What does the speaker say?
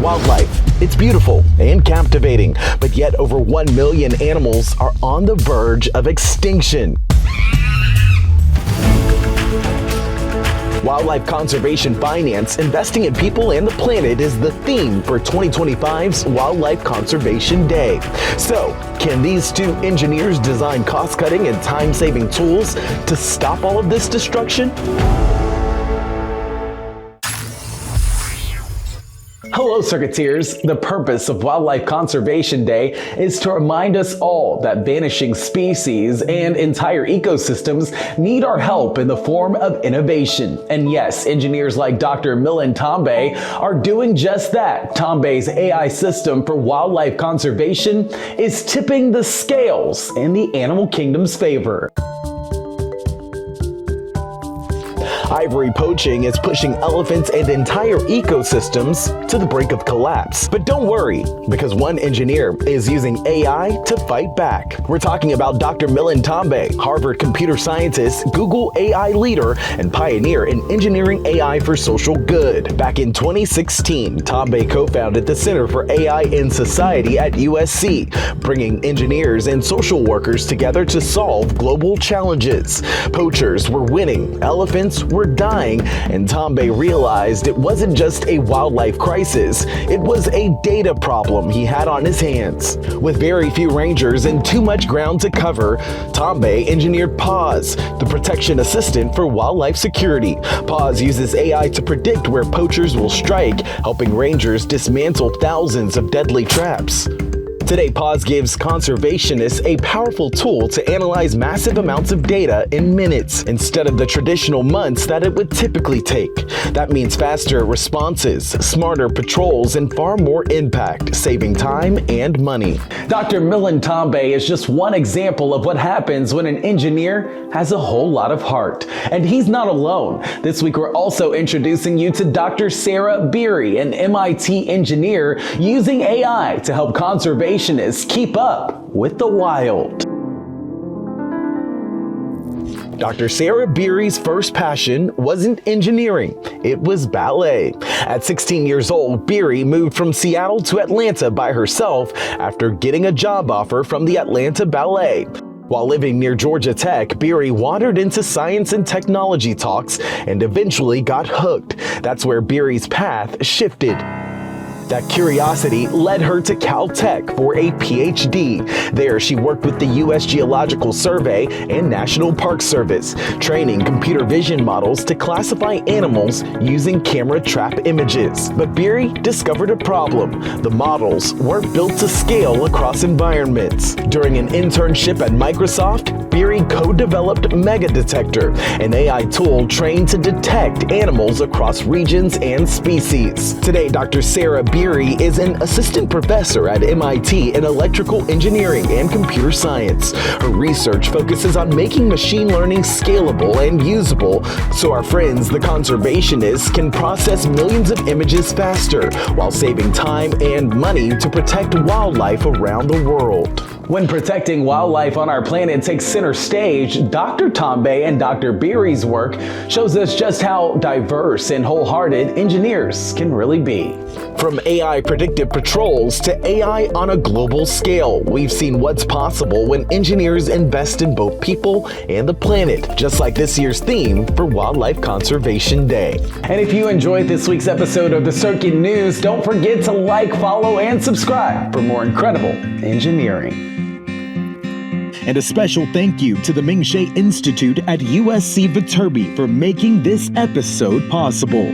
Wildlife, it's beautiful and captivating, but yet over 1 million animals are on the verge of extinction. Wildlife conservation finance, investing in people and the planet is the theme for 2025's Wildlife Conservation Day. So, can these two engineers design cost-cutting and time-saving tools to stop all of this destruction? Hello, Circuiteers. The purpose of Wildlife Conservation Day is to remind us all that vanishing species and entire ecosystems need our help in the form of innovation. And yes, engineers like Dr. Milind Tambe are doing just that. Tambe's AI system for wildlife conservation is tipping the scales in the animal kingdom's favor. Ivory poaching is pushing elephants and entire ecosystems to the brink of collapse. But don't worry, because one engineer is using AI to fight back. We're talking about Dr. Milind Tambe, Harvard computer scientist, Google AI leader, and pioneer in engineering AI for social good. Back in 2016, Tambe co-founded the Center for AI in Society at USC, bringing engineers and social workers together to solve global challenges. Poachers were winning, elephants were dying, and Tambe realized it wasn't just a wildlife crisis, it was a data problem he had on his hands. With very few rangers and too much ground to cover, Tambe engineered PAWS, the protection assistant for wildlife security. PAWS uses AI to predict where poachers will strike, helping rangers dismantle thousands of deadly traps. Today, PAWS gives conservationists a powerful tool to analyze massive amounts of data in minutes, instead of the traditional months that it would typically take. That means faster responses, smarter patrols, and far more impact, saving time and money. Dr. Milind Tambe is just one example of what happens when an engineer has a whole lot of heart. And he's not alone. This week, we're also introducing you to Dr. Sarah Beery, an MIT engineer using AI to help conservationists keep up with the wild. Dr. Sarah Beery's first passion wasn't engineering, it was ballet. At 16 years old, Beery moved from Seattle to Atlanta by herself after getting a job offer from the Atlanta Ballet. While living near Georgia Tech, Beery wandered into science and technology talks and eventually got hooked. That's where Beery's path shifted. That curiosity led her to Caltech for a PhD. There, she worked with the U.S. Geological Survey and National Park Service, training computer vision models to classify animals using camera trap images. But Beery discovered a problem. The models weren't built to scale across environments. During an internship at Microsoft, Beery co-developed Megadetector, an AI tool trained to detect animals across regions and species. Today, Dr. Sarah Beery is an assistant professor at MIT in electrical engineering and computer science. Her research focuses on making machine learning scalable and usable so our friends, the conservationists, can process millions of images faster while saving time and money to protect wildlife around the world. When protecting wildlife on our planet takes center stage, Dr. Tambe and Dr. Beery's work shows us just how diverse and wholehearted engineers can really be. From AI predictive patrols to AI on a global scale, we've seen what's possible when engineers invest in both people and the planet, just like this year's theme for Wildlife Conservation Day. And if you enjoyed this week's episode of the Circuit News, don't forget to like, follow, and subscribe for more incredible engineering. And a special thank you to the Ming Hsieh Institute at USC Viterbi for making this episode possible.